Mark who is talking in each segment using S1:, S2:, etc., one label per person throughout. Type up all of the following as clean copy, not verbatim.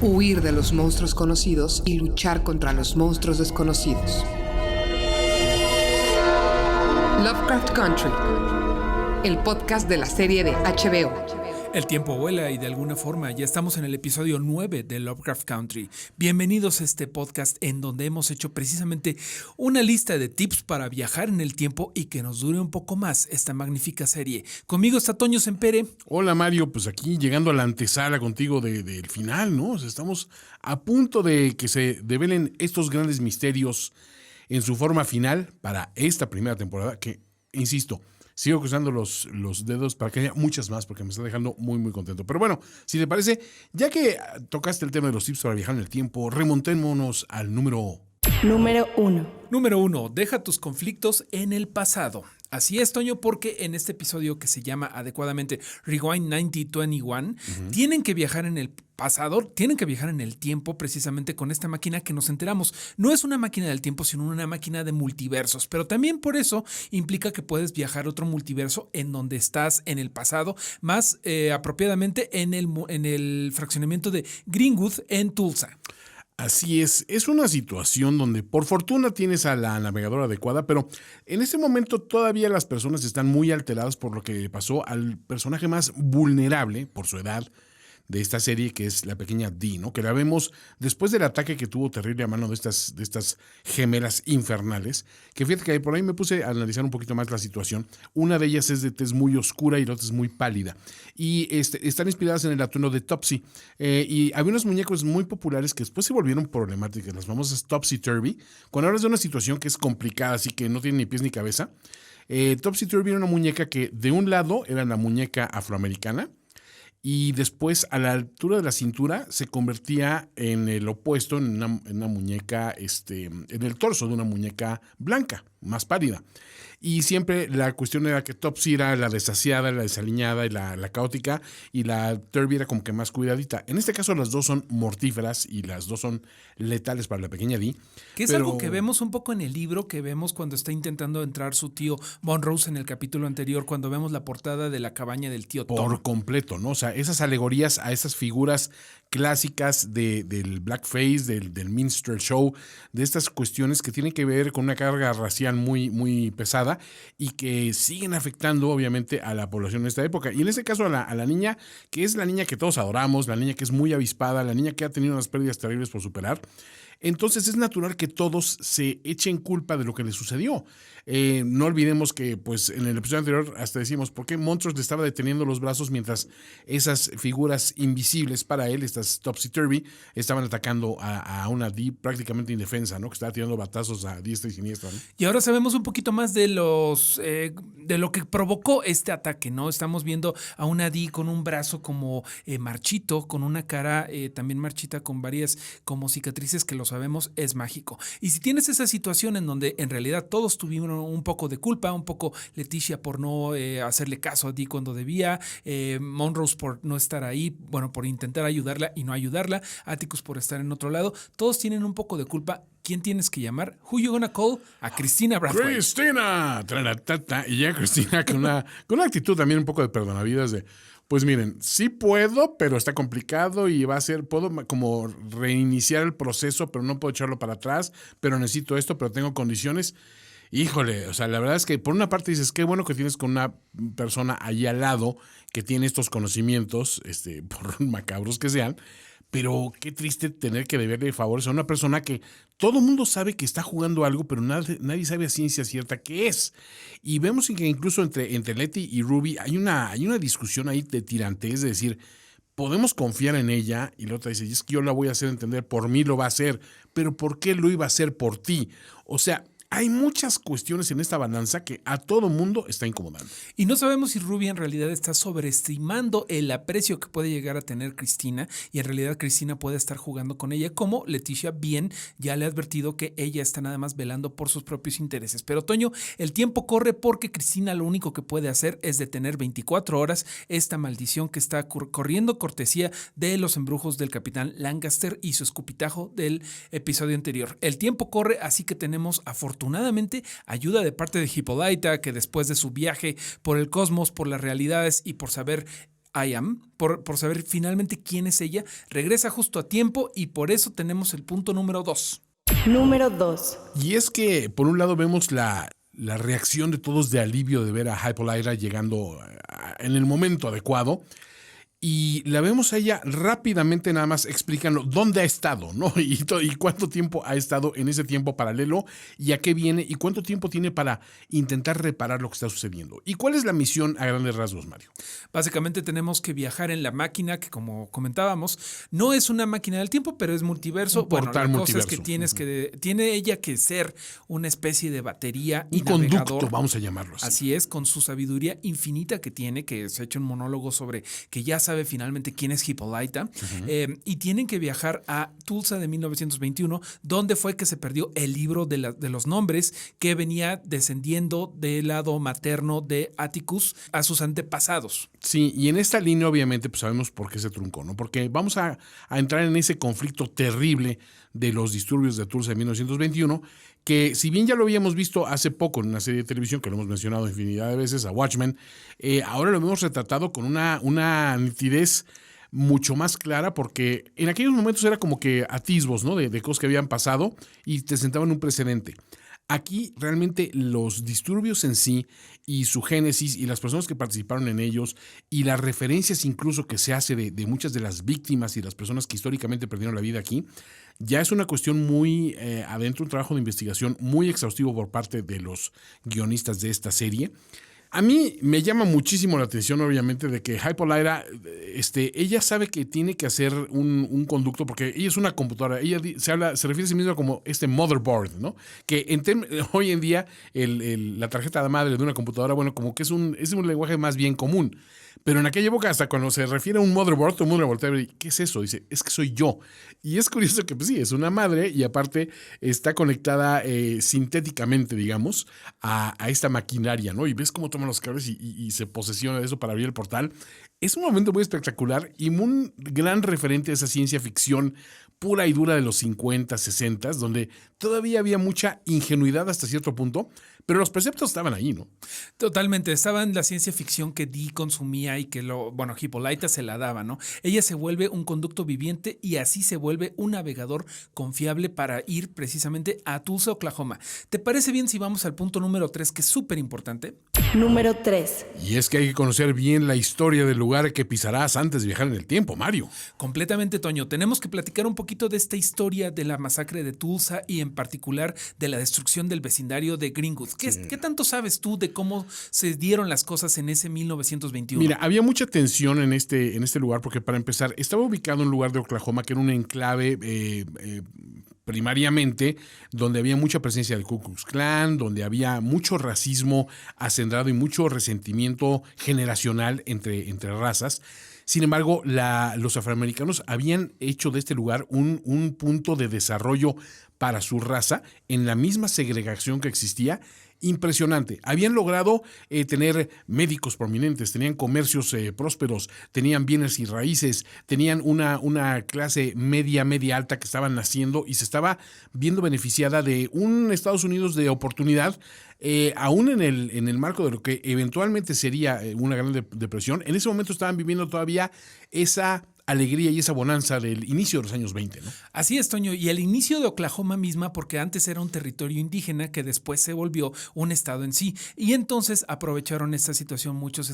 S1: Huir de los monstruos conocidos y luchar contra los monstruos desconocidos. Lovecraft Country, el podcast de la serie de HBO.
S2: El tiempo vuela y de alguna forma ya estamos en el episodio 9 de Lovecraft Country. Bienvenidos a este podcast en donde hemos hecho precisamente una lista de tips para viajar en el tiempo y que nos dure un poco más esta magnífica serie. Conmigo está Toño Sempere.
S3: Hola Mario, pues aquí llegando a la antesala contigo del final, ¿no? O sea, estamos a punto de que se develen estos grandes misterios en su forma final para esta primera temporada que, insisto, sigo cruzando los dedos para que haya muchas más porque me está dejando muy, muy contento. Pero bueno, si te parece, ya que tocaste el tema de los tips para viajar en el tiempo, remontémonos al número
S4: 1.
S2: Número 1. Deja tus conflictos en el pasado. Así es, Toño, porque en este episodio que se llama adecuadamente Rewind 9021, tienen que viajar en el pasado, tienen que viajar en el tiempo precisamente con esta máquina que nos enteramos. No es una máquina del tiempo, sino una máquina de multiversos, pero también por eso implica que puedes viajar a otro multiverso en donde estás en el pasado, más apropiadamente en el fraccionamiento de Greenwood en Tulsa.
S3: Así es una situación donde por fortuna tienes a la navegadora adecuada, pero en este momento todavía las personas están muy alteradas por lo que pasó al personaje más vulnerable por su edad de esta serie, que es la pequeña Dee, ¿no? Que la vemos después del ataque que tuvo terrible a mano de estas gemelas infernales, que fíjate que por ahí me puse a analizar un poquito más la situación. Una de ellas es de tez muy oscura y la otra es muy pálida. Y están inspiradas en el atuendo de Topsy. Y había unos muñecos muy populares que después se volvieron problemáticas, las famosas Topsy Turvy. Cuando hablas de una situación que es complicada, así que no tiene ni pies ni cabeza, Topsy Turvy era una muñeca que de un lado era la muñeca afroamericana, y después, a la altura de la cintura, se convertía en el opuesto, en una muñeca, en el torso de una muñeca blanca, más pálida. Y siempre la cuestión era que Topsy era la desasiada, la desaliñada y la caótica, y la Turvy era como que más cuidadita. En este caso, las dos son mortíferas y las dos son letales para la pequeña Dee.
S2: Que es algo que vemos un poco en el libro, que vemos cuando está intentando entrar su tío Monrose en el capítulo anterior, cuando vemos la portada de la cabaña del tío Tom.
S3: Por completo, ¿no? O sea, esas alegorías a esas figuras clásicas del blackface, del minstrel show, de estas cuestiones que tienen que ver con una carga racial muy, muy pesada y que siguen afectando obviamente a la población en esta época. Y en este caso a la niña, que es la niña que todos adoramos, la niña que es muy avispada, la niña que ha tenido unas pérdidas terribles por superar. Entonces es natural que todos se echen culpa de lo que le sucedió. No olvidemos que pues en el episodio anterior hasta decimos por qué Montrose le estaba deteniendo los brazos mientras esas figuras invisibles para él, estas Topsy Turvy, estaban atacando a una Dee prácticamente indefensa, ¿no? Que estaba tirando batazos a diestra y siniestra, ¿no?
S2: Y ahora sabemos un poquito más de lo que provocó este ataque, ¿no? Estamos viendo a una Dee con un brazo como marchito, con una cara también marchita, con varias como cicatrices que lo sabemos es mágico. Y si tienes esa situación en donde en realidad todos tuvieron un poco de culpa, un poco Leticia por no hacerle caso a Dee cuando debía, Monrose por no estar ahí, bueno, por intentar ayudarla y no ayudarla, Atticus por estar en otro lado, todos tienen un poco de culpa. ¿Quién tienes que llamar? Who you gonna call? A Cristina Brathwaite.
S3: ¡Cristina! Y ya Cristina con una actitud también un poco de perdonavidas de, pues miren, sí puedo, pero está complicado y va a ser, puedo como reiniciar el proceso, pero no puedo echarlo para atrás, pero necesito esto, pero tengo condiciones. Híjole, o sea, la verdad es que por una parte dices, qué bueno que tienes con una persona ahí al lado que tiene estos conocimientos, por macabros que sean, pero qué triste tener que deberle favores a una persona que todo el mundo sabe que está jugando algo, pero nadie sabe a ciencia cierta qué es. Y vemos que incluso entre Letty y Ruby hay una discusión ahí de tirantez, de decir, podemos confiar en ella, y la otra dice, es que yo la voy a hacer entender, por mí lo va a hacer, pero ¿por qué lo iba a hacer por ti? O sea, hay muchas cuestiones en esta balanza que a todo mundo está incomodando.
S2: Y no sabemos si Ruby en realidad está sobreestimando el aprecio que puede llegar a tener Cristina y en realidad Cristina puede estar jugando con ella, como Leticia bien ya le ha advertido que ella está nada más velando por sus propios intereses. Pero Toño, el tiempo corre porque Cristina lo único que puede hacer es detener 24 horas esta maldición que está corriendo cortesía de los embrujos del capitán Lancaster y su escupitajo del episodio anterior. El tiempo corre, así que tenemos afortunadamente ayuda de parte de Hippolyta, que después de su viaje por el cosmos, por las realidades y por saber I Am, por saber finalmente quién es ella. Regresa justo a tiempo y por eso tenemos el punto número 2.
S4: Número 2.
S3: Y es que, por un lado, vemos la reacción de todos de alivio de ver a Hippolyta llegando en el momento adecuado. Y la vemos a ella rápidamente nada más explicando dónde ha estado, ¿no? Y cuánto tiempo ha estado en ese tiempo paralelo y a qué viene y cuánto tiempo tiene para intentar reparar lo que está sucediendo. ¿Y cuál es la misión a grandes rasgos, Mario?
S2: Básicamente tenemos que viajar en la máquina que, como comentábamos, no es una máquina del tiempo, pero es multiverso.
S3: Un portal
S2: la cosa es
S3: multiverso.
S2: que tiene ella que ser una especie de batería y
S3: Un conducto,
S2: navegador.
S3: vamos a llamarlo así.
S2: Así es, con su sabiduría infinita que tiene, que se ha hecho un monólogo sobre que ya sabe finalmente quién es Hippolyta, y tienen que viajar a Tulsa de 1921, donde fue que se perdió el libro de los nombres que venía descendiendo del lado materno de Atticus a sus antepasados.
S3: Sí, y en esta línea obviamente pues sabemos por qué se truncó, ¿no? Porque vamos a entrar en ese conflicto terrible de los disturbios de Tulsa de 1921, que si bien ya lo habíamos visto hace poco en una serie de televisión, que lo hemos mencionado infinidad de veces, a Watchmen, ahora lo hemos retratado con una nitidez mucho más clara, porque en aquellos momentos era como que atisbos, ¿no? De cosas que habían pasado y te sentaban un precedente. Aquí realmente los disturbios en sí y su génesis y las personas que participaron en ellos y las referencias incluso que se hace de muchas de las víctimas y las personas que históricamente perdieron la vida aquí, ya es una cuestión muy adentro, un trabajo de investigación muy exhaustivo por parte de los guionistas de esta serie. A mí me llama muchísimo la atención, obviamente, de que Hippolyta, ella sabe que tiene que hacer un conducto, porque ella es una computadora. Ella se refiere a sí misma como motherboard, ¿no? Que hoy en día la tarjeta de madre de una computadora, bueno, como que es un lenguaje más bien común. Pero en aquella época, hasta cuando se refiere a un motherboard, todo el mundo le voltea y dice, ¿qué es eso? Dice, es que soy yo. Y es curioso que, pues sí, es una madre y aparte está conectada sintéticamente, digamos, a esta maquinaria, ¿no? Y ves cómo toma los cables y se posesiona de eso para abrir el portal. Es un momento muy espectacular y un gran referente a esa ciencia ficción pura y dura de los 50, 60, donde todavía había mucha ingenuidad hasta cierto punto, pero los preceptos estaban ahí, ¿no?
S2: Totalmente, estaba en la ciencia ficción que Dee consumía y que Hippolyta se la daba, ¿no? Ella se vuelve un conducto viviente y así se vuelve un navegador confiable para ir precisamente a Tulsa, Oklahoma. ¿Te parece bien si vamos al punto número 3, que es súper importante?
S4: Número 3.
S3: Y es que hay que conocer bien la historia del lugar que pisarás antes de viajar en el tiempo, Mario.
S2: Completamente, Toño. Tenemos que platicar un poquito de esta historia de la masacre de Tulsa y en particular de la destrucción del vecindario de Greenwood. ¿Qué tanto sabes tú de cómo se dieron las cosas en ese 1921?
S3: Mira, había mucha tensión en este lugar porque, para empezar, estaba ubicado en un lugar de Oklahoma que era un enclave primariamente donde había mucha presencia del Ku Klux Klan, donde había mucho racismo acendrado y mucho resentimiento generacional entre razas. Sin embargo, los afroamericanos habían hecho de este lugar un punto de desarrollo para su raza en la misma segregación que existía. Impresionante. Habían logrado tener médicos prominentes, tenían comercios prósperos, tenían bienes y raíces, tenían una clase media alta que estaban naciendo y se estaba viendo beneficiada de un Estados Unidos de oportunidad, aún en el marco de lo que eventualmente sería una gran depresión. En ese momento estaban viviendo todavía esa alegría y esa bonanza del inicio de los años 20, ¿no?
S2: Así es, Toño, y el inicio de Oklahoma misma, porque antes era un territorio indígena que después se volvió un estado en sí, y entonces aprovecharon esta situación muchos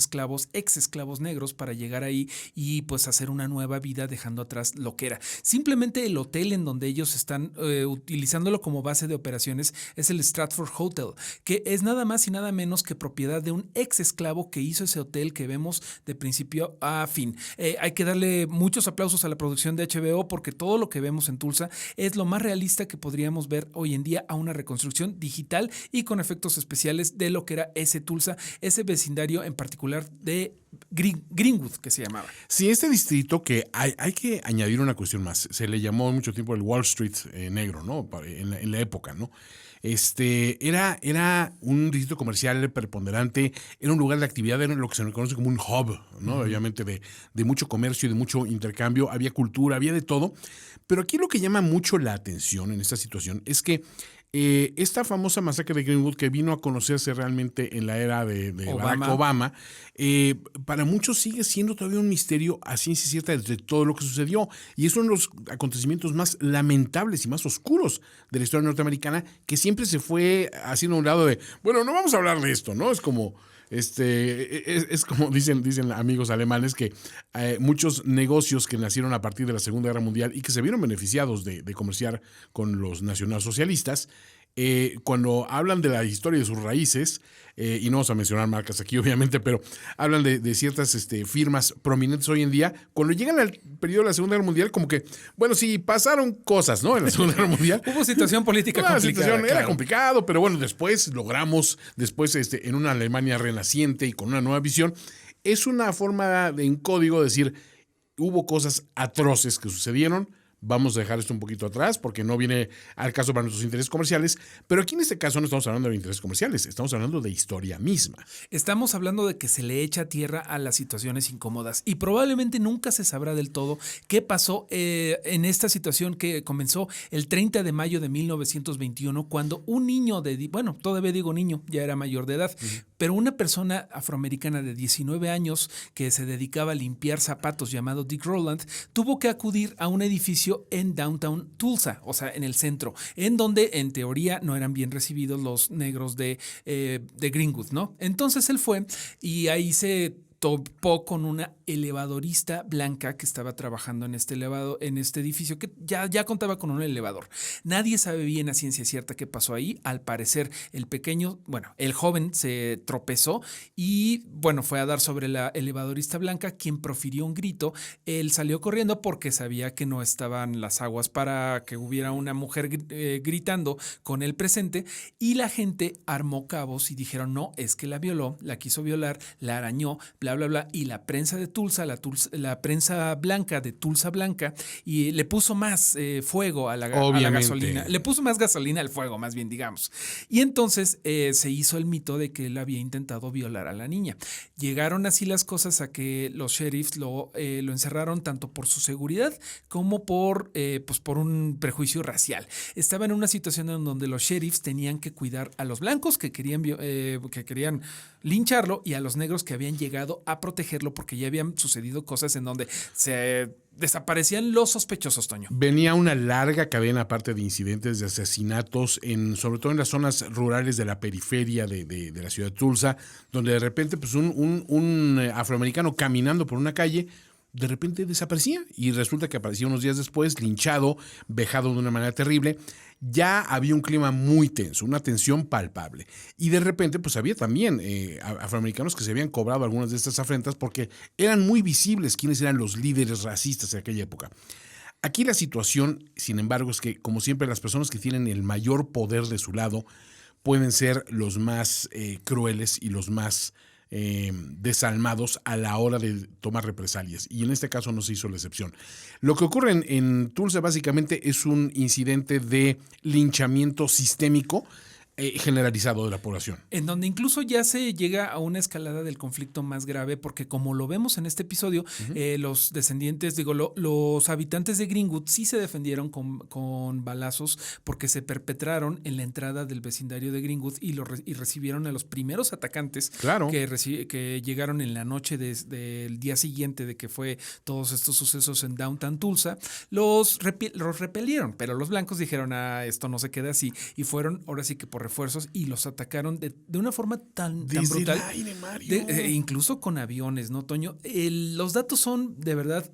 S2: ex esclavos negros para llegar ahí y pues hacer una nueva vida dejando atrás lo que era. Simplemente el hotel en donde ellos están utilizándolo como base de operaciones es el Stratford Hotel, que es nada más y nada menos que propiedad de un ex esclavo que hizo ese hotel que vemos de principio a fin. Hay que darle muchos aplausos a la producción de HBO porque todo lo que vemos en Tulsa es lo más realista que podríamos ver hoy en día a una reconstrucción digital y con efectos especiales de lo que era ese Tulsa, ese vecindario en particular de Greenwood, que se llamaba.
S3: Sí, este distrito, que hay que añadir una cuestión más, se le llamó mucho tiempo el Wall Street negro, ¿no? En la época, ¿no? Era un distrito comercial preponderante, era un lugar de actividad, era lo que se conoce como un hub, ¿no? Obviamente de mucho comercio y de mucho intercambio, había cultura, había de todo. Pero aquí lo que llama mucho la atención en esta situación es que Esta famosa masacre de Greenwood, que vino a conocerse realmente en la era de Barack Obama, para muchos sigue siendo todavía un misterio a ciencia cierta de todo lo que sucedió. Y es uno de los acontecimientos más lamentables y más oscuros de la historia norteamericana, que siempre se fue haciendo a un lado de, bueno, no vamos a hablar de esto, ¿no? Es como... es como dicen amigos alemanes que muchos negocios que nacieron a partir de la Segunda Guerra Mundial y que se vieron beneficiados de comerciar con los nacionalsocialistas, cuando hablan de la historia de sus raíces, y no vamos a mencionar marcas aquí obviamente, pero hablan de ciertas firmas prominentes hoy en día, cuando llegan al periodo de la Segunda Guerra Mundial, como que, bueno, sí, pasaron cosas, ¿no? En la Segunda Guerra Mundial.
S2: Hubo situación política complicada.
S3: Era complicado, pero bueno, después logramos, en una Alemania renaciente y con una nueva visión, es una forma en código decir, hubo cosas atroces que sucedieron. Vamos a dejar esto un poquito atrás porque no viene al caso para nuestros intereses comerciales, pero aquí en este caso no estamos hablando de intereses comerciales, estamos hablando de historia misma.
S2: Estamos hablando de que se le echa tierra a las situaciones incómodas y probablemente nunca se sabrá del todo qué pasó en esta situación que comenzó el 30 de mayo de 1921 cuando un niño todavía digo niño, ya era mayor de edad, pero una persona afroamericana de 19 años que se dedicaba a limpiar zapatos llamado Dick Rowland tuvo que acudir a un edificio en downtown Tulsa, o sea, en el centro, en donde en teoría no eran bien recibidos los negros de Greenwood, ¿no? Entonces él fue y ahí se topó con una elevadorista blanca que estaba trabajando en este edificio que ya contaba con un elevador. Nadie sabe bien a ciencia cierta qué pasó ahí. Al parecer el joven se tropezó y fue a dar sobre la elevadorista blanca, quien profirió un grito. Él salió corriendo porque sabía que no estaban las aguas para que hubiera una mujer gritando con él presente, y la gente armó cabos y dijeron, no, es que la violó, la quiso violar, la arañó, bla, bla, bla, y la prensa de Tulsa, la prensa blanca de Tulsa Blanca, y le puso más fuego a la gasolina. Le puso más gasolina al fuego, más bien, digamos. Y entonces se hizo el mito de que él había intentado violar a la niña. Llegaron así las cosas a que los sheriffs lo encerraron tanto por su seguridad como por un prejuicio racial. Estaba en una situación en donde los sheriffs tenían que cuidar a los blancos que querían lincharlo y a los negros que habían llegado a protegerlo porque ya habían sucedido cosas en donde se desaparecían los sospechosos, Toño.
S3: Venía una larga cadena aparte de incidentes de asesinatos, sobre todo en las zonas rurales de la periferia de la ciudad de Tulsa, donde de repente un afroamericano caminando por una calle de repente desaparecía y resulta que aparecía unos días después linchado, vejado de una manera terrible. Ya había un clima muy tenso, una tensión palpable. Y de repente pues había también afroamericanos que se habían cobrado algunas de estas afrentas porque eran muy visibles quiénes eran los líderes racistas de aquella época. Aquí la situación, sin embargo, es que como siempre las personas que tienen el mayor poder de su lado pueden ser los más crueles y los más desalmados a la hora de tomar represalias, y en este caso no se hizo la excepción. Lo que ocurre en Tulsa básicamente es un incidente de linchamiento sistémico generalizado de la población.
S2: En donde incluso ya se llega a una escalada del conflicto más grave, porque como lo vemos en este episodio, los descendientes, los habitantes de Greenwood sí se defendieron con balazos porque se perpetraron en la entrada del vecindario de Greenwood y recibieron a los primeros atacantes que llegaron en la noche del día siguiente de que fue todos estos sucesos en downtown Tulsa. Los repelieron, pero los blancos dijeron, esto no se queda así, y fueron ahora sí que por refuerzos y los atacaron de una forma tan brutal. El aire, Mario. Incluso con aviones, ¿no, Toño? Los datos son de verdad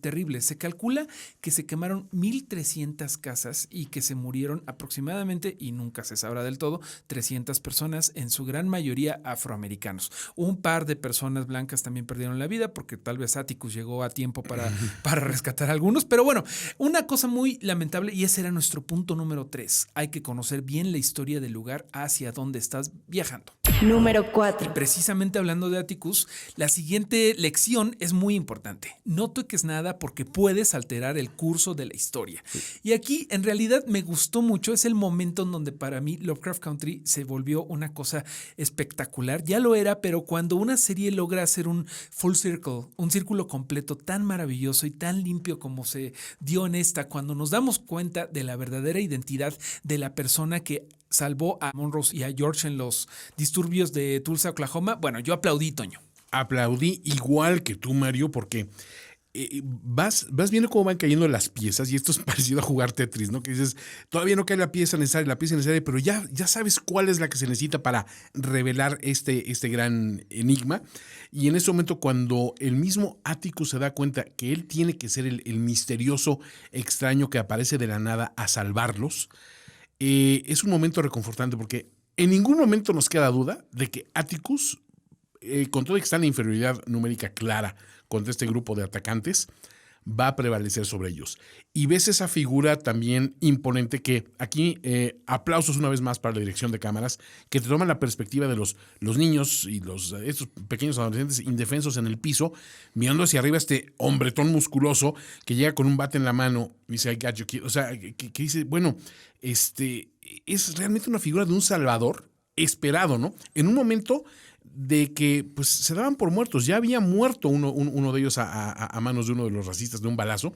S2: terribles. Se calcula que se quemaron 1,300 casas y que se murieron aproximadamente, y nunca se sabrá del todo, 300 personas, en su gran mayoría afroamericanos. Un par de personas blancas también perdieron la vida porque tal vez Atticus llegó a tiempo para rescatar a algunos. Pero bueno, una cosa muy lamentable, y ese era nuestro punto número 3. Hay que conocer bien la historia de del lugar hacia donde estás viajando.
S4: Número 4.
S2: Precisamente hablando de Atticus, la siguiente lección es muy importante. No toques nada porque puedes alterar el curso de la historia. Y aquí, en realidad, me gustó mucho. Es el momento en donde para mí Lovecraft Country se volvió una cosa espectacular. Ya lo era, pero cuando una serie logra hacer un full circle, un círculo completo tan maravilloso y tan limpio como se dio en esta, cuando nos damos cuenta de la verdadera identidad de la persona que salvó a Monrose y a George en los disturbios de Tulsa, Oklahoma, bueno, yo aplaudí, Toño.
S3: Aplaudí igual que tú, Mario, porque vas viendo cómo van cayendo las piezas y esto es parecido a jugar Tetris, ¿no? Que dices, todavía no cae la pieza necesaria, pero ya sabes cuál es la que se necesita para revelar este gran enigma. Y en ese momento, cuando el mismo Atticus se da cuenta que él tiene que ser el misterioso extraño que aparece de la nada a salvarlos, es un momento reconfortante porque en ningún momento nos queda duda de que Atticus, con todo que está en la inferioridad numérica clara contra este grupo de atacantes, va a prevalecer sobre ellos. Y ves esa figura también imponente que aquí, aplausos una vez más para la dirección de cámaras, que te toman la perspectiva de los niños y estos pequeños adolescentes indefensos en el piso, mirando hacia arriba este hombretón musculoso que llega con un bate en la mano y dice, I got you kid. O sea, que dice, bueno, es realmente una figura de un salvador esperado, ¿no? En un momento de que pues se daban por muertos. Ya había muerto uno de ellos a manos de uno de los racistas de un balazo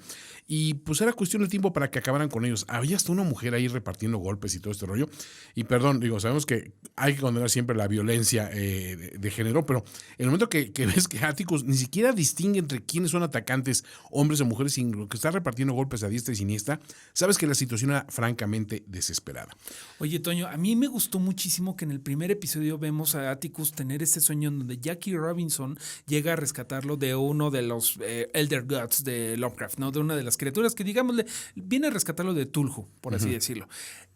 S3: y pues era cuestión de tiempo para que acabaran con ellos. Había hasta una mujer ahí repartiendo golpes y todo este rollo. Y perdón, sabemos que hay que condenar siempre la violencia de género, pero en el momento que ves que Atticus ni siquiera distingue entre quiénes son atacantes, hombres o mujeres, sino que está repartiendo golpes a diestra y siniestra, sabes que la situación era francamente desesperada.
S2: Oye, Toño, a mí me gustó muchísimo que en el primer episodio vemos a Atticus tener este sueño en donde Jackie Robinson llega a rescatarlo de uno de los Elder Gods de Lovecraft, ¿no? De una de las criaturas que, digámosle, viene a rescatarlo de Tulhu, por así decirlo.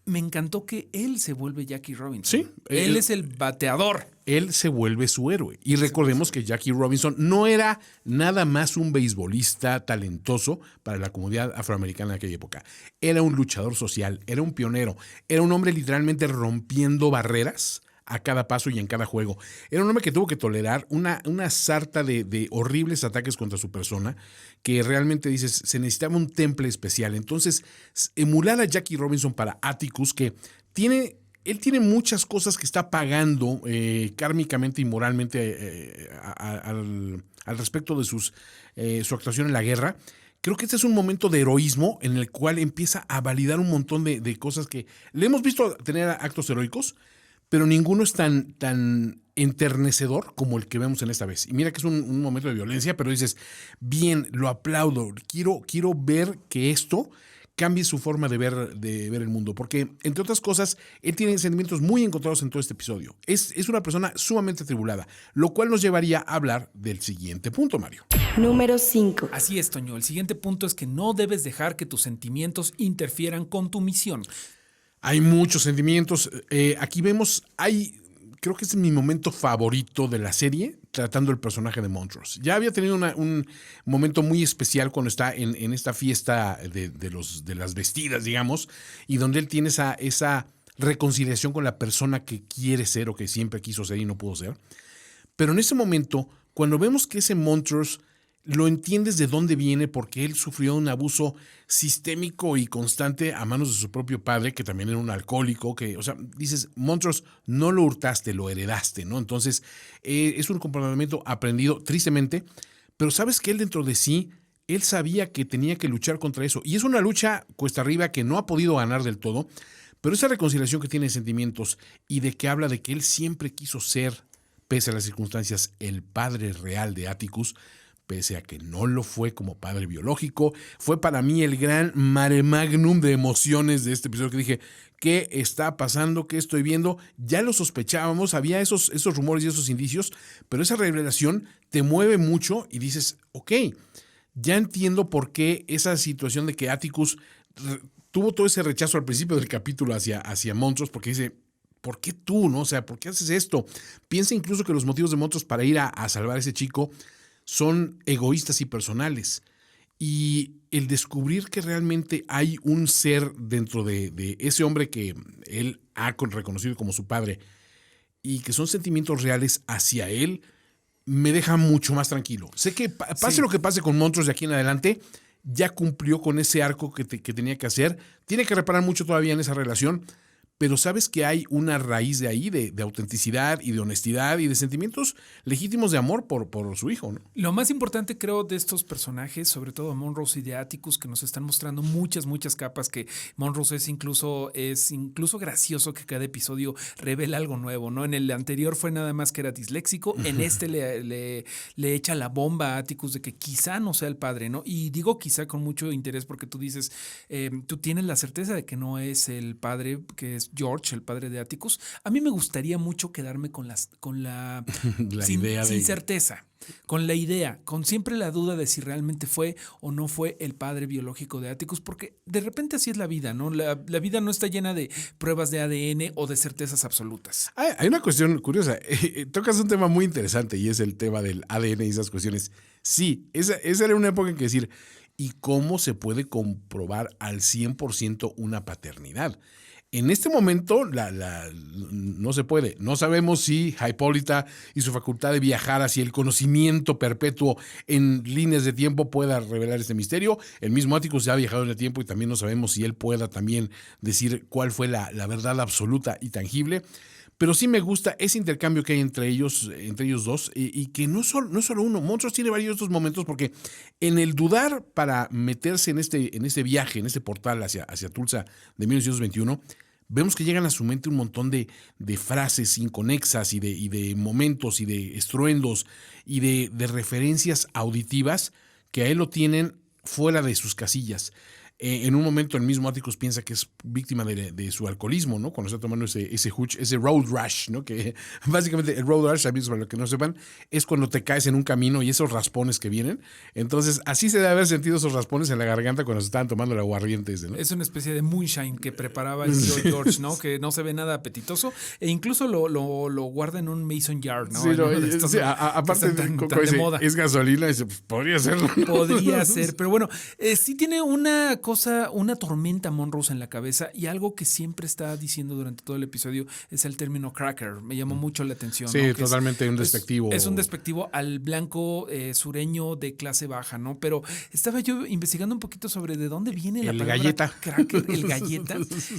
S2: Me encantó que él se vuelve Jackie Robinson.
S3: Sí.
S2: Él es el bateador.
S3: Él se vuelve su héroe. Y recordemos que Jackie Robinson no era nada más un beisbolista talentoso para la comunidad afroamericana de aquella época. Era un luchador social, era un pionero, era un hombre literalmente rompiendo barreras a cada paso y en cada juego. Era un hombre que tuvo que tolerar una sarta de horribles ataques contra su persona, que realmente dices, se necesitaba un temple especial. Entonces, emular a Jackie Robinson para Atticus, que él tiene muchas cosas que está pagando kármicamente y moralmente al respecto de su actuación en la guerra. Creo que este es un momento de heroísmo en el cual empieza a validar un montón de cosas que le hemos visto tener actos heroicos, pero ninguno es tan enternecedor como el que vemos en esta vez. Y mira que es un momento de violencia, pero dices, bien, lo aplaudo, quiero ver que esto cambie su forma de ver el mundo, porque, entre otras cosas, él tiene sentimientos muy encontrados en todo este episodio. Es una persona sumamente atribulada, lo cual nos llevaría a hablar del siguiente punto, Mario.
S4: Número 5.
S2: Así es, Toño. El siguiente punto es que no debes dejar que tus sentimientos interfieran con tu misión.
S3: Hay muchos sentimientos. Aquí vemos, creo que este es mi momento favorito de la serie, tratando el personaje de Montrose. Ya había tenido un momento muy especial cuando está en esta fiesta de las vestidas, digamos, y donde él tiene esa reconciliación con la persona que quiere ser o que siempre quiso ser y no pudo ser. Pero en ese momento, cuando vemos que ese Montrose lo entiendes de dónde viene, porque él sufrió un abuso sistémico y constante a manos de su propio padre, que también era un alcohólico, dices, Montrose, no lo hurtaste, lo heredaste, ¿no? Entonces, es un comportamiento aprendido, tristemente, pero sabes que él dentro de sí, él sabía que tenía que luchar contra eso, y es una lucha cuesta arriba que no ha podido ganar del todo, pero esa reconciliación que tiene de sentimientos y de que habla de que él siempre quiso ser, pese a las circunstancias, el padre real de Atticus, pese a que no lo fue como padre biológico, fue para mí el gran mare magnum de emociones de este episodio que dije, ¿qué está pasando? ¿Qué estoy viendo? Ya lo sospechábamos, había esos rumores y esos indicios, pero esa revelación te mueve mucho y dices, ok, ya entiendo por qué esa situación de que Atticus tuvo todo ese rechazo al principio del capítulo hacia Montrose, porque dice, ¿por qué tú, no? O sea, ¿por qué haces esto? Piensa incluso que los motivos de Montrose para ir a salvar a ese chico son egoístas y personales. Y el descubrir que realmente hay un ser dentro de ese hombre que él ha reconocido como su padre y que son sentimientos reales hacia él, me deja mucho más tranquilo. Sé que pase lo que pase con Monstruos de aquí en adelante, ya cumplió con ese arco que tenía que hacer. Tiene que reparar mucho todavía en esa relación, pero sabes que hay una raíz de ahí, de autenticidad y de honestidad y de sentimientos legítimos de amor por su hijo, ¿no?
S2: Lo más importante, creo, de estos personajes, sobre todo Monrose y de Atticus, que nos están mostrando muchas capas, que Monrose es incluso gracioso, que cada episodio revela algo nuevo, ¿no? En el anterior fue nada más que era disléxico, en este le echa la bomba a Atticus de que quizá no sea el padre, ¿no? Y digo quizá con mucho interés porque tú dices, tú tienes la certeza de que no es el padre, que es George, el padre de Atticus. A mí me gustaría mucho quedarme con la
S3: idea
S2: sin
S3: de
S2: certeza, con la idea, con siempre la duda de si realmente fue o no fue el padre biológico de Atticus, porque de repente así es la vida, ¿no? La vida no está llena de pruebas de ADN o de certezas absolutas.
S3: Hay una cuestión curiosa. Tocas un tema muy interesante y es el tema del ADN y esas cuestiones. Sí, esa era una época en que decir, ¿y cómo se puede comprobar al 100% una paternidad? En este momento no se puede. No sabemos si Hipólita y su facultad de viajar hacia el conocimiento perpetuo en líneas de tiempo pueda revelar este misterio. El mismo Atticus ya ha viajado en el tiempo y también no sabemos si él pueda también decir cuál fue la verdad absoluta y tangible. Pero sí me gusta ese intercambio que hay entre ellos dos y que no es solo uno. Monstruos tiene varios de estos momentos porque en el dudar para meterse en este viaje, en este portal hacia Tulsa de 1921, vemos que llegan a su mente un montón de frases inconexas y de momentos y de estruendos y de referencias auditivas que a él lo tienen fuera de sus casillas. En un momento el mismo Atticus piensa que es víctima de su alcoholismo, ¿no? Cuando está tomando ese road rash, ¿no? Que básicamente el road rash, para los que no sepan, es cuando te caes en un camino y esos raspones que vienen. Entonces, así se debe haber sentido esos raspones en la garganta cuando se estaban tomando el aguardiente, ¿no?
S2: Es una especie de moonshine que preparaba el tío George, ¿no? Que no se ve nada apetitoso e incluso lo guarda en un mason jar, ¿no?
S3: Sí, aparte
S2: tan
S3: de moda. Es gasolina, y dice, pues, podría ser.
S2: Podría ser, pero bueno, sí tiene una tormenta Monrose en la cabeza y algo que siempre está diciendo durante todo el episodio es el término cracker. Me llamó mucho la atención.
S3: Sí, ¿no? Totalmente un despectivo.
S2: Es un despectivo al blanco sureño de clase baja, ¿no? Pero estaba yo investigando un poquito sobre de dónde viene la palabra
S3: galleta.
S2: Cracker, el galleta.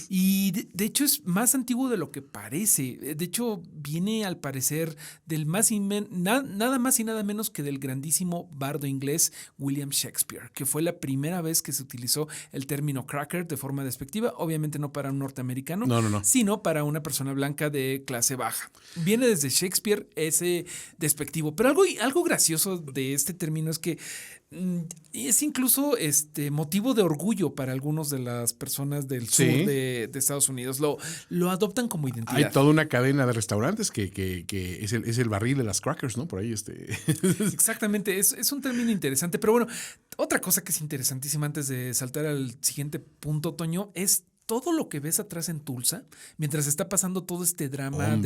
S2: Y de hecho es más antiguo de lo que parece. De hecho, viene al parecer del nada más y nada menos que del grandísimo bardo inglés William Shakespeare, que fue la primera vez que se utilizó el término cracker de forma despectiva, obviamente no para un norteamericano,
S3: no.
S2: sino para una persona blanca de clase baja. Viene desde Shakespeare ese despectivo, pero algo gracioso de este término es que es incluso motivo de orgullo para algunos de las personas del sur de Estados Unidos. Lo adoptan como identidad.
S3: Hay toda una cadena de restaurantes que es el barril de las crackers, ¿no? Por ahí
S2: Exactamente, es un término interesante. Pero bueno, otra cosa que es interesantísima antes de saltar al siguiente punto, Toño, es todo lo que ves atrás en Tulsa, mientras está pasando todo este drama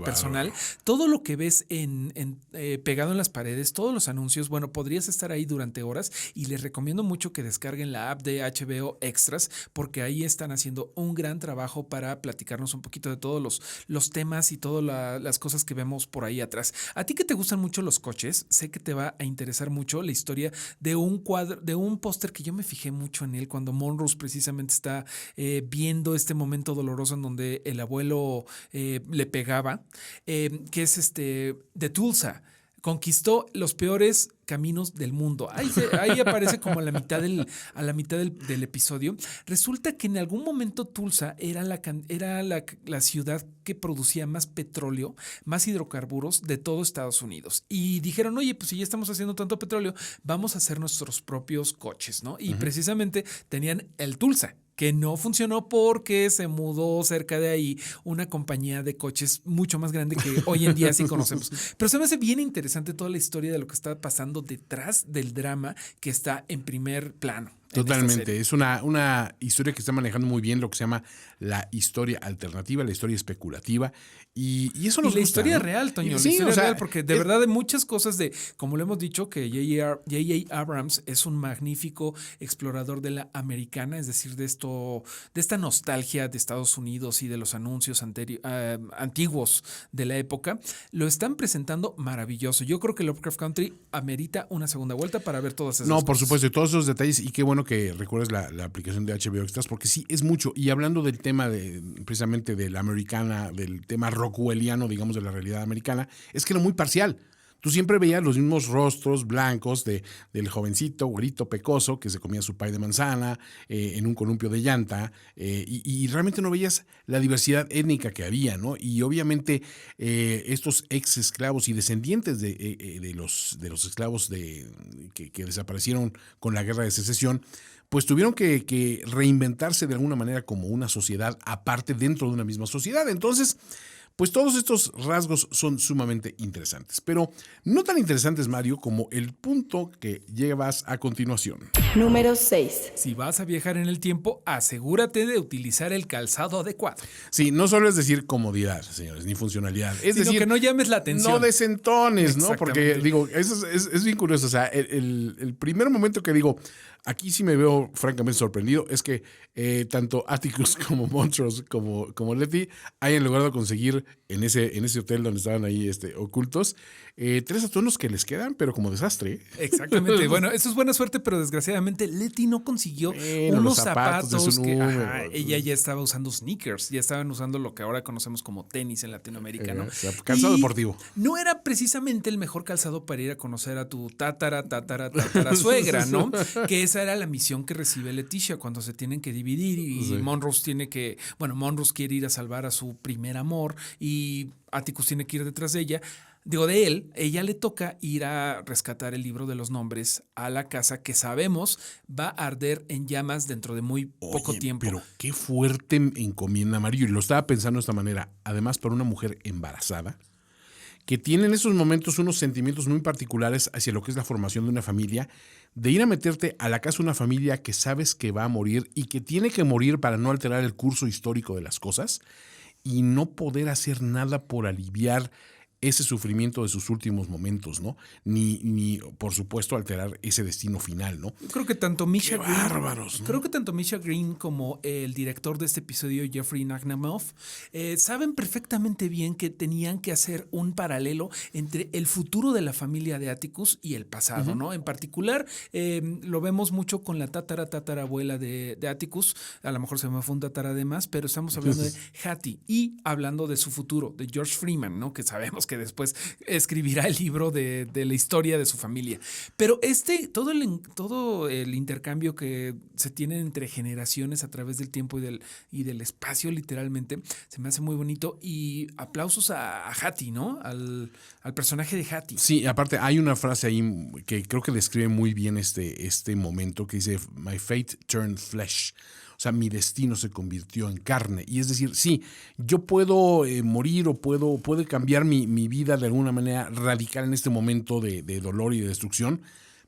S2: personal, todo lo que ves pegado en las paredes, todos los anuncios, bueno, podrías estar ahí durante horas y les recomiendo mucho que descarguen la app de HBO Extras porque ahí están haciendo un gran trabajo para platicarnos un poquito de todos los temas y todas las cosas que vemos por ahí atrás. A ti que te gustan mucho los coches, sé que te va a interesar mucho la historia de un póster que yo me fijé mucho en él cuando Monrose precisamente está viendo este momento doloroso en donde el abuelo le pegaba, que es de Tulsa. Conquistó los peores caminos del mundo. Ahí aparece como a la mitad del episodio. Resulta que en algún momento Tulsa era la ciudad que producía más petróleo, más hidrocarburos de todo Estados Unidos. Y dijeron, oye, pues si ya estamos haciendo tanto petróleo, vamos a hacer nuestros propios coches, ¿no? Y precisamente tenían el Tulsa, que no funcionó porque se mudó cerca de ahí una compañía de coches mucho más grande que hoy en día sí conocemos. Pero se me hace bien interesante toda la historia de lo que está pasando detrás del drama que está en primer plano
S3: Totalmente. Es una historia que está manejando muy bien lo que se llama la historia alternativa, la historia especulativa. Y eso nos
S2: la
S3: gusta,
S2: historia
S3: ¿no?
S2: real, Toño.
S3: Sí,
S2: la historia
S3: o sea,
S2: real, porque de verdad hay muchas cosas como lo hemos dicho, que J.J. Abrams es un magnífico explorador de la americana, es decir, de esta nostalgia de Estados Unidos y de los anuncios antiguos de la época. Lo están presentando maravilloso. Yo creo que Lovecraft Country amerita una segunda vuelta para ver todas esas cosas.
S3: Por supuesto, y todos esos detalles, y qué bueno que recuerdes la aplicación de HBO Extras, porque sí, es mucho. Y hablando del tema precisamente de la americana, del tema rockwelliano, digamos, de la realidad americana, es que era muy parcial. Tú siempre veías los mismos rostros blancos del jovencito, güerito, pecoso, que se comía su pay de manzana en un columpio de llanta, y realmente no veías la diversidad étnica que había, ¿no? Y obviamente estos ex esclavos y descendientes de los esclavos que desaparecieron con la Guerra de Secesión, pues tuvieron que reinventarse de alguna manera como una sociedad aparte dentro de una misma sociedad. Entonces, pues todos estos rasgos son sumamente interesantes, pero no tan interesantes, Mario, como el punto que llevas a continuación.
S4: Número 6.
S2: Si vas a viajar en el tiempo, asegúrate de utilizar el calzado adecuado.
S3: Sí, no solo es decir comodidad, señores, ni funcionalidad. Es
S2: Sino
S3: decir,
S2: que no llames la atención.
S3: No desentones, ¿no?
S2: Exactamente.
S3: Porque, digo, eso es bien curioso. O sea, el primer momento que digo, aquí sí me veo francamente sorprendido, es que tanto Atticus como Montrose como Letty hayan logrado conseguir en ese hotel donde estaban ahí ocultos 3 atuendos que les quedan, pero como desastre.
S2: Exactamente. Bueno, eso es buena suerte, pero desgraciadamente Letty no consiguió
S3: Bueno,
S2: unos
S3: los zapatos de su
S2: que
S3: número.
S2: ella ya estaba usando sneakers, ya estaban usando lo que ahora conocemos como tenis en Latinoamérica, ¿no?
S3: O sea, calzado
S2: Y
S3: deportivo.
S2: No era precisamente el mejor calzado para ir a conocer a tu tatara suegra, ¿no? Que esa era la misión que recibe Leticia cuando se tienen que dividir y
S3: Sí.
S2: Monrose Monrose quiere ir a salvar a su primer amor y Atticus tiene que ir detrás de ella. De él, ella le toca ir a rescatar el libro de los nombres a la casa que sabemos va a arder en llamas dentro de muy poco
S3: Oye,
S2: tiempo.
S3: Pero qué fuerte encomienda, Mario. Y lo estaba pensando de esta manera. Además, para una mujer embarazada, que tiene en esos momentos unos sentimientos muy particulares hacia lo que es la formación de una familia, de ir a meterte a la casa de una familia que sabes que va a morir y que tiene que morir para no alterar el curso histórico de las cosas y no poder hacer nada por aliviar ese sufrimiento de sus últimos momentos, ¿no? Ni por supuesto, alterar ese destino final, ¿no?
S2: Creo que tanto Misha
S3: Qué
S2: Green,
S3: bárbaros, ¿no?
S2: creo que tanto Misha Green como el director de este episodio, Jeffrey Nachmanov, saben perfectamente bien que tenían que hacer un paralelo entre el futuro de la familia de Atticus y el pasado, ¿no? En particular, lo vemos mucho con la tatarabuela de Atticus. A lo mejor se me fue un tatara de más, pero estamos hablando de Hattie y hablando de su futuro, de George Freeman, ¿no? Que sabemos que después escribirá el libro de la historia de su familia. Pero todo el intercambio que se tiene entre generaciones a través del tiempo y del espacio, literalmente, se me hace muy bonito. Y aplausos a Hattie, ¿no? Al personaje de Hattie.
S3: Sí, aparte hay una frase ahí que creo que describe muy bien este momento que dice, "My fate turned flesh". O sea, mi destino se convirtió en carne. Y es decir, sí, yo puedo morir o puedo cambiar mi vida de alguna manera radical en este momento de dolor y de destrucción,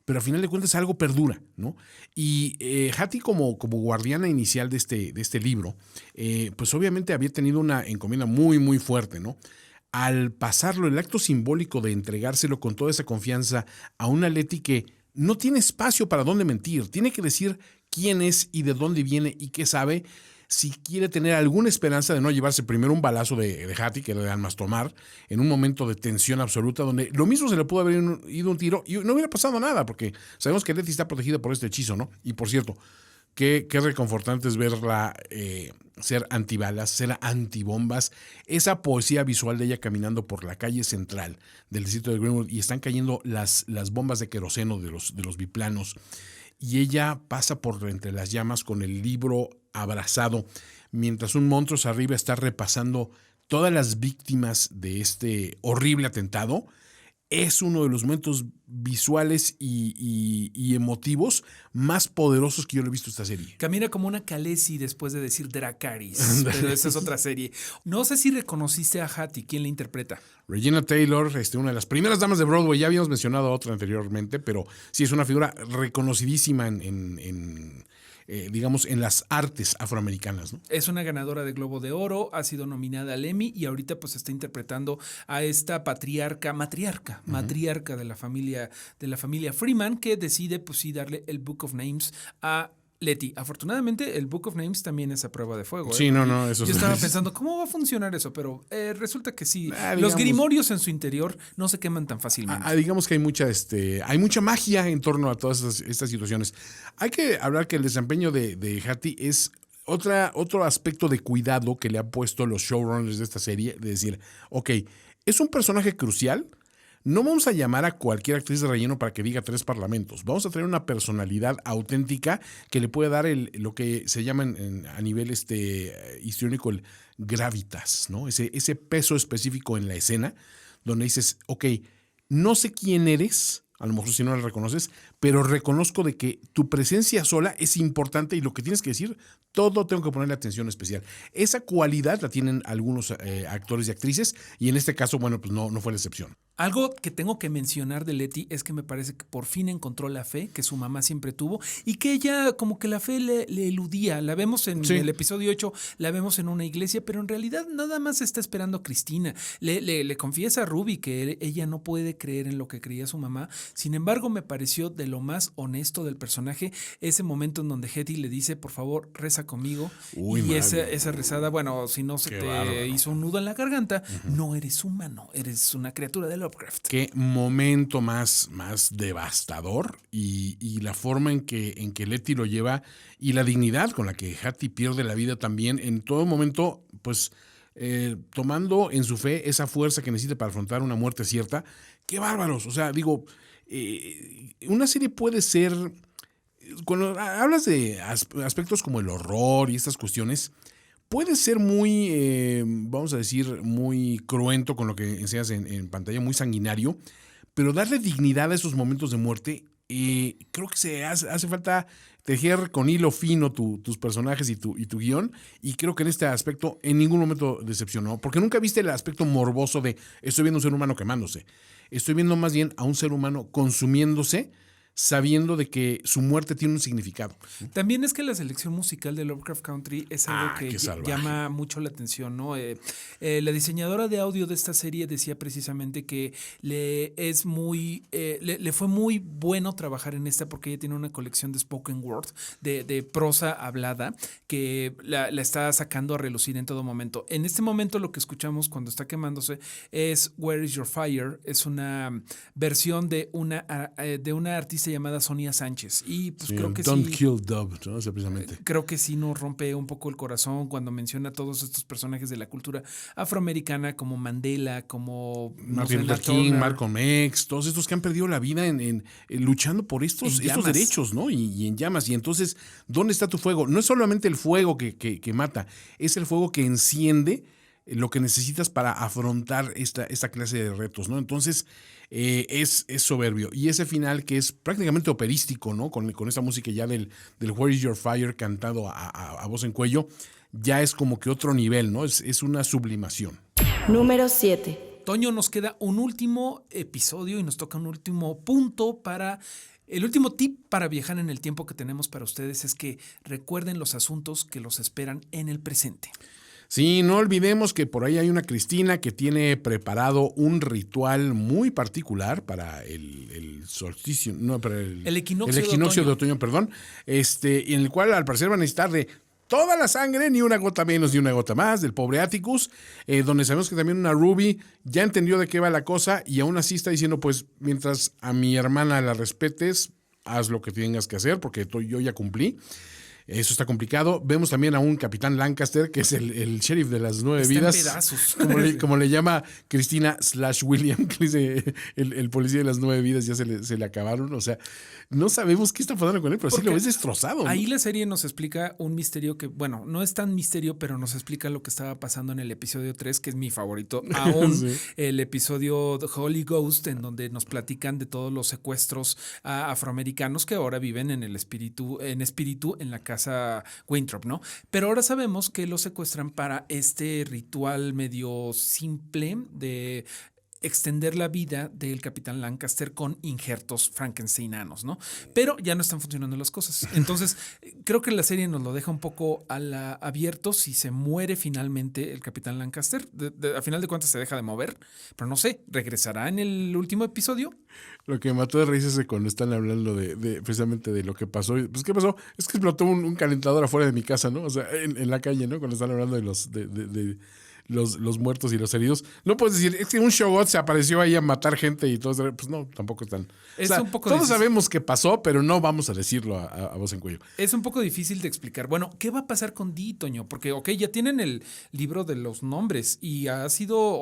S3: pero al final de cuentas algo perdura, ¿no? Y Hattie como guardiana inicial de este libro, pues obviamente había tenido una encomienda muy, muy fuerte, ¿no? Al pasarlo, el acto simbólico de entregárselo con toda esa confianza a una Letty que no tiene espacio para dónde mentir, tiene que decir quién es y de dónde viene y qué sabe, si quiere tener alguna esperanza de no llevarse primero un balazo de Hattie, que le dan más tomar, en un momento de tensión absoluta, donde lo mismo se le pudo haber ido un tiro y no hubiera pasado nada, porque sabemos que Letty está protegida por este hechizo, ¿no? Y por cierto, qué reconfortante es verla ser antibalas, ser antibombas, esa poesía visual de ella caminando por la calle central del distrito de Greenwood y están cayendo las bombas de queroseno de los biplanos. Y ella pasa por entre las llamas con el libro abrazado, mientras un monstruo arriba está repasando todas las víctimas de este horrible atentado. es uno de los momentos visuales y emotivos más poderosos que yo le he visto esta serie.
S2: Camina como una Khaleesi después de decir Dracarys, pero esa es otra serie. No sé si reconociste a Hattie, ¿quién la interpreta?
S3: Regina Taylor, una de las primeras damas de Broadway, ya habíamos mencionado a otra anteriormente, pero sí es una figura reconocidísima digamos, en las artes afroamericanas, ¿no?
S2: Es una ganadora de Globo de Oro, ha sido nominada al Emmy y ahorita pues está interpretando a esta matriarca de la familia Freeman, que decide pues sí darle el Book of Names a Letty. Afortunadamente el Book of Names también es a prueba de fuego.
S3: Sí, no, eso
S2: yo estaba pensando, ¿cómo va a funcionar eso? Pero resulta que sí. Los grimorios en su interior no se queman tan fácilmente.
S3: Digamos que hay mucha magia en torno a todas estas situaciones. Hay que hablar que el desempeño de Hattie es otro aspecto de cuidado que le han puesto los showrunners de esta serie, de decir, ok, es un personaje crucial. No vamos a llamar a cualquier actriz de relleno para que diga 3 parlamentos. Vamos a tener una personalidad auténtica que le puede dar lo que se llama a nivel histriónico el gravitas, ¿no? Ese peso específico en la escena, donde dices, ok, no sé quién eres, a lo mejor si no la reconoces, pero reconozco de que tu presencia sola es importante y lo que tienes que decir, todo tengo que ponerle atención especial. Esa cualidad la tienen algunos actores y actrices y en este caso, bueno, pues no fue la excepción.
S2: Algo que tengo que mencionar de Letty es que me parece que por fin encontró la fe que su mamá siempre tuvo y que ella como que la fe le eludía. La vemos en el episodio 8, la vemos en una iglesia, pero en realidad nada más está esperando a Cristina. Le confiesa a Ruby que ella no puede creer en lo que creía su mamá. Sin embargo, me pareció de lo más honesto del personaje ese momento en donde Hetty le dice, por favor, reza conmigo. Y esa rezada, bueno, si no se te hizo un nudo en la garganta, no eres humano, eres una criatura de Lovecraft.
S3: Qué momento más devastador y la forma en que Letty lo lleva y la dignidad con la que Hattie pierde la vida también en todo momento, pues tomando en su fe esa fuerza que necesita para afrontar una muerte cierta. ¡Qué bárbaros! O sea, digo, una serie puede ser, cuando hablas de aspectos como el horror y estas cuestiones, puede ser muy, vamos a decir, muy cruento con lo que enseñas en pantalla, muy sanguinario, pero darle dignidad a esos momentos de muerte, creo que se hace falta tejer con hilo fino tus personajes y tu guión, y creo que en este aspecto en ningún momento decepcionó, porque nunca viste el aspecto morboso de estoy viendo un ser humano quemándose, estoy viendo más bien a un ser humano consumiéndose, sabiendo de que su muerte tiene un significado.
S2: También es que la selección musical de Lovecraft Country es algo que llama mucho la atención, ¿no? La diseñadora de audio de esta serie decía precisamente que le fue muy bueno trabajar en esta porque ella tiene una colección de spoken word, de prosa hablada, que la está sacando a relucir en todo momento. En este momento lo que escuchamos cuando está quemándose es Where is Your Fire? Es una versión de una artista llamada Sonia Sánchez y pues creo que
S3: Don't Kill Dove, ¿no? Precisamente.
S2: Creo que sí nos rompe un poco el corazón cuando menciona a todos estos personajes de la cultura afroamericana como Mandela, como
S3: Martin Luther King, Malcolm X, todos estos que han perdido la vida en luchando por estos derechos, ¿no? Y en llamas. Y entonces, ¿dónde está tu fuego? No es solamente el fuego que mata, es el fuego que enciende lo que necesitas para afrontar esta clase de retos, ¿no? Entonces, es soberbio. Y ese final que es prácticamente operístico, ¿no? Con esa música ya del Where is Your Fire cantado a voz en cuello, ya es como que otro nivel, ¿no? Es una sublimación.
S4: Número 7.
S2: Toño, nos queda un último episodio y nos toca un último punto el último tip para viajar en el tiempo que tenemos para ustedes es que recuerden los asuntos que los esperan en el presente.
S3: Sí, no olvidemos que por ahí hay una Cristina que tiene preparado un ritual muy particular para el solsticio, no, para el equinoccio de otoño, perdón, en el cual al parecer van a necesitar de toda la sangre, ni una gota menos ni una gota más, del pobre Atticus, donde sabemos que también una Ruby ya entendió de qué va la cosa y aún así está diciendo, pues, mientras a mi hermana la respetes, haz lo que tengas que hacer, porque yo ya cumplí. Eso está complicado. Vemos también a un capitán Lancaster, que es el sheriff de las 9
S2: Está
S3: vidas.
S2: en pedazos.
S3: Como le llama Cristina /William, que dice el policía de las 9 vidas, ya se le acabaron. O sea, no sabemos qué está pasando con él, pero sí lo ves destrozado, ¿no?
S2: Ahí la serie nos explica un misterio que, bueno, no es tan misterio, pero nos explica lo que estaba pasando en el episodio 3, que es mi favorito aún. Sí. El episodio The Holy Ghost, en donde nos platican de todos los secuestros a afroamericanos que ahora viven en espíritu en la casa Winthrop, ¿no? Pero ahora sabemos que los secuestran para este ritual medio simple de extender la vida del capitán Lancaster con injertos frankensteinanos, ¿no? Pero ya no están funcionando las cosas. Entonces, creo que la serie nos lo deja un poco abierto si se muere finalmente el capitán Lancaster. A final de cuentas se deja de mover, pero no sé, ¿regresará en el último episodio?
S3: Lo que me mató de risa es cuando están hablando de precisamente de lo que pasó. Pues, ¿qué pasó? Es que explotó un calentador afuera de mi casa, ¿no? O sea, en la calle, ¿no? Cuando están hablando de los muertos y los heridos. No puedes decir, es que un Shoggoth se apareció ahí a matar gente y todo eso. Pues no, tampoco es tan...
S2: Es un poco
S3: todos
S2: difícil.
S3: Sabemos que pasó, pero no vamos a decirlo a voz en cuello.
S2: Es un poco difícil de explicar. Bueno, ¿qué va a pasar con Dee, Toño? Porque, ok, ya tienen el libro de los nombres y ha sido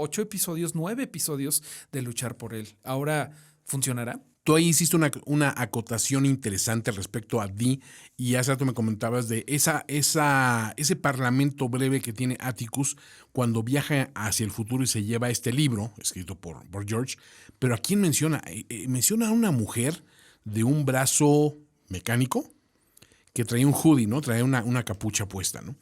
S2: 9 episodios de luchar por él. Ahora, ¿funcionará?
S3: Tú ahí hiciste una acotación interesante respecto a Dee y hace rato me comentabas de ese parlamento breve que tiene Atticus cuando viaja hacia el futuro y se lleva este libro escrito por George. Pero ¿a quién menciona? Menciona a una mujer de un brazo mecánico que traía un hoodie, ¿no? Traía una capucha puesta, ¿no?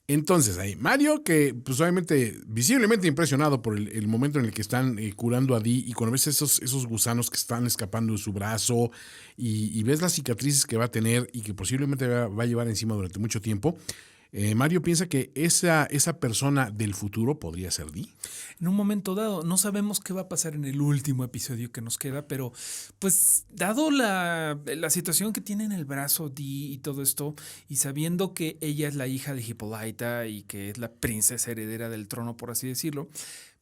S3: Entonces, ahí Mario, que pues obviamente visiblemente impresionado por el momento en el que están curando a Dee y cuando ves esos gusanos que están escapando de su brazo y ves las cicatrices que va a tener y que posiblemente va a llevar encima durante mucho tiempo, Mario piensa que esa persona del futuro podría ser Dee.
S2: En un momento dado, no sabemos qué va a pasar en el último episodio que nos queda, pero pues dado la situación que tiene en el brazo Dee y todo esto, y sabiendo que ella es la hija de Hippolyta y que es la princesa heredera del trono, por así decirlo,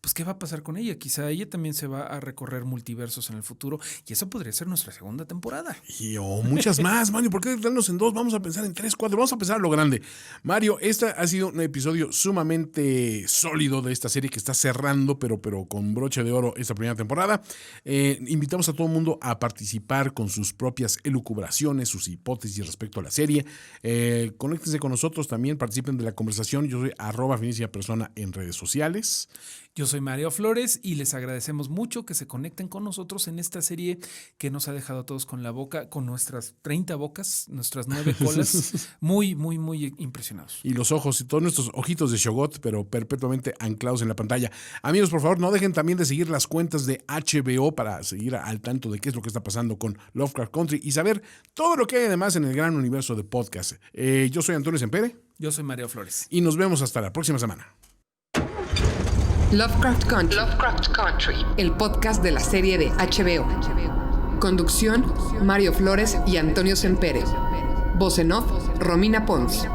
S2: pues ¿qué va a pasar con ella? Quizá ella también se va a recorrer multiversos en el futuro y eso podría ser nuestra segunda temporada.
S3: Y muchas más, Mario. ¿Por qué darnos en 2? Vamos a pensar en 3, 4. Vamos a pensar a lo grande. Mario, este ha sido un episodio sumamente sólido de esta serie que está cerrando, pero con broche de oro esta primera temporada. Invitamos a todo el mundo a participar con sus propias elucubraciones, sus hipótesis respecto a la serie. Conéctense con nosotros también, participen de la conversación. Yo soy @FiniciaPersona en redes sociales.
S2: Yo soy Mario Flores y les agradecemos mucho que se conecten con nosotros en esta serie que nos ha dejado a todos con la boca, con nuestras 30 bocas, nuestras 9 colas, muy, muy, muy impresionados.
S3: Y los ojos y todos nuestros ojitos de Shoggoth, pero perpetuamente anclados en la pantalla. Amigos, por favor, no dejen también de seguir las cuentas de HBO para seguir al tanto de qué es lo que está pasando con Lovecraft Country y saber todo lo que hay además en el gran universo de podcast. Yo soy Antonio Sempere.
S2: Yo soy Mario Flores.
S3: Y nos vemos hasta la próxima semana.
S1: Lovecraft Country, el podcast de la serie de HBO. Conducción, Mario Flores y Antonio Sempere. Voz en off, Romina Pons.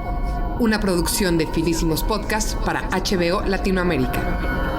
S1: Una producción de Finísimos Podcasts para HBO Latinoamérica.